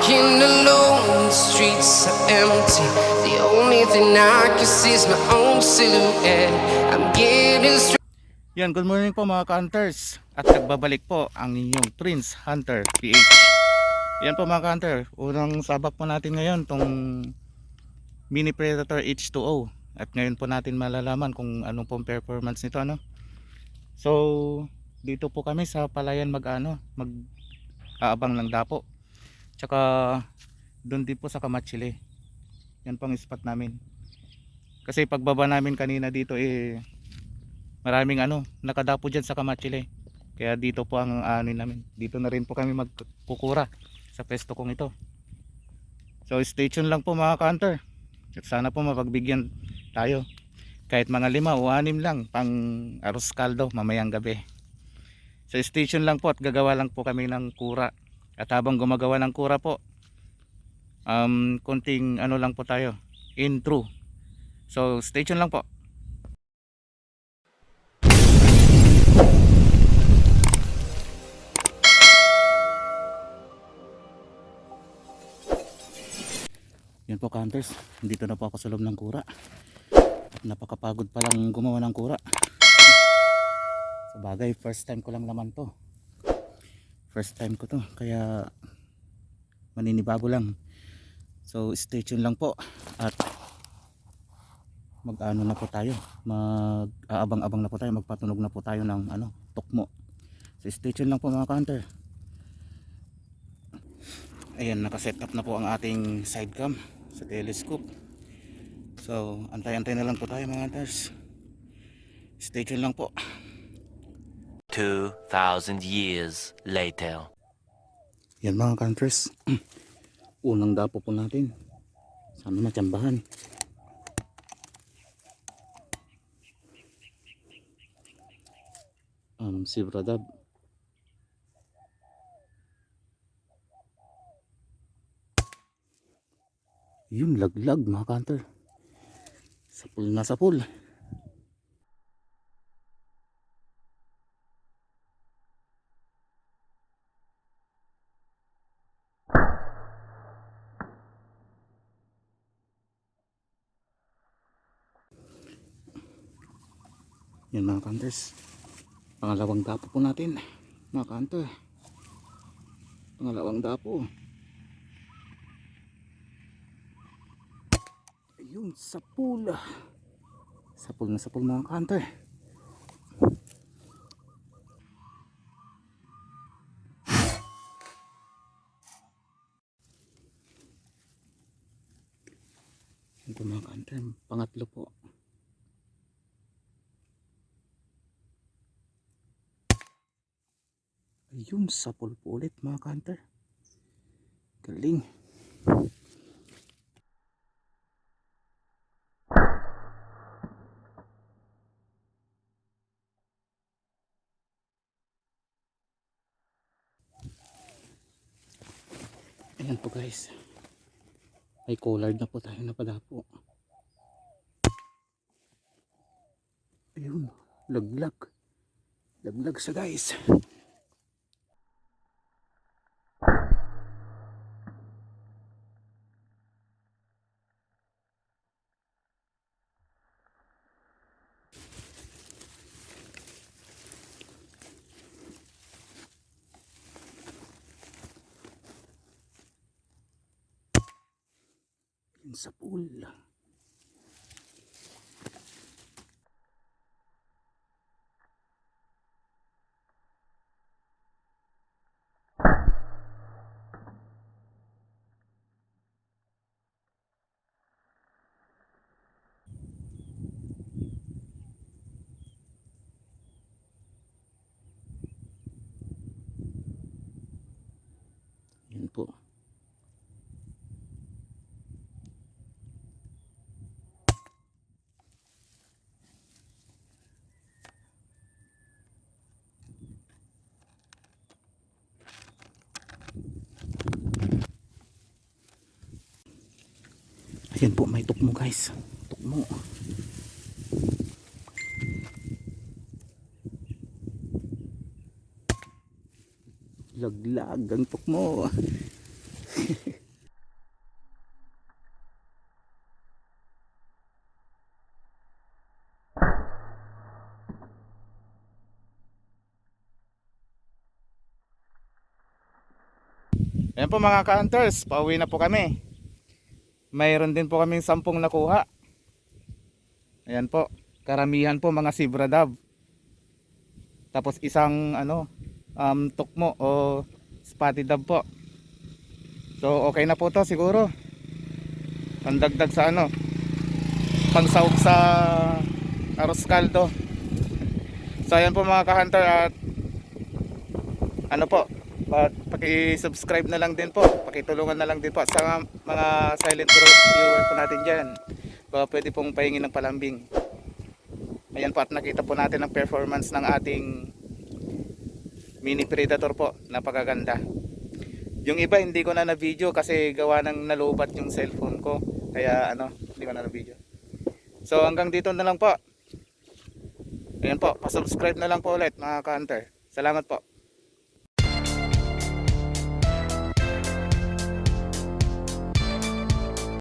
Walking alone, the streets are empty. The only thing I can see is my own silhouette. I'm getting straight. Yan, good morning po mga ka-hunters. At nagbabalik po ang inyong Prince Hunter PH. Yan po mga ka-hunter, unang sabak po natin ngayon tong Mini Predator H2O. At ngayon po natin malalaman kung anong pong performance nito, ano. So dito po kami sa Palayan mag-aabang ng dapo. Tsaka doon din po sa Kamachile. Yan pong spot namin. Kasi pagbaba namin kanina dito maraming nakadapo dyan sa Kamachile. Kaya dito po ang namin. Dito na rin po kami magkukura sa pwesto kong ito. So stay tuned lang po mga ka-hunter. At sana po mapagbigyan tayo. Kahit mga 5 o 6 lang pang arroz caldo mamayang gabi. So stay tuned lang po at gagawa lang po kami ng kura. At habang gumagawa ng kura po, konting lang po tayo, intro. So stay tuned lang po. Yan po ka-hunters, dito na po ako sa loob ng kura. At napakapagod palang gumawa ng kura. Sa bagay, first time ko lang naman to. First time ko to, kaya maninibago lang. So stay tuned lang po. At mag-ano na po tayo, mag-aabang-abang na po tayo, magpatunog na po tayo ng tukmo. So stay tuned lang po mga ka-hunter. Ayan, nakaset up na po ang ating side cam sa telescope. So antay-antay na lang po tayo mga hunters. Stay tuned lang po. 2,000 years later. Yan mga hunters. Unang dapo po natin. Sana matsambahan. Si Bradab. Yun, laglag mga hunter. Sapul na sapul. Yan mga hunters. Pangalawang dapo po natin mga hunter. Pangalawang dapo. Ayun, sapul. Sapul na sapul mga hunter. Ito mga hunter, pangatlo po. Ayun, sapul po ulit mga hunter. Galing. Ayan po guys, may collard na po tayo napadapo. Ayun, laglag. Laglag siya guys. Ayun sa pool. Yan po. Ayan po, may tukmo guys. Tukmo. Laglag ang tukmo. Ayan po mga ka-hunters, pauwi na po kami. Mayroon din po kaming 10 nakuha. Ayan po, karamihan po mga zebra dove. Tapos isang tukmo o spotted dove po. So okay na po to siguro. Pandagdag sa pangsahog sa arroz caldo. So ayan po mga ka-hunter, at paki-subscribe na lang din po, pakitulungan na lang din po sa mga silent viewer po natin dyan. Baka pwede pong pahingin ng palambing. Ayan po, at nakita po natin ang performance ng ating mini predator po, napakaganda. Yung iba hindi ko na na-video kasi gawa ng nalubat yung cellphone ko, kaya hindi ko na na-video. So hanggang dito na lang po. Ayan po, pa-subscribe na lang po ulit mga ka-hunter. Salamat po.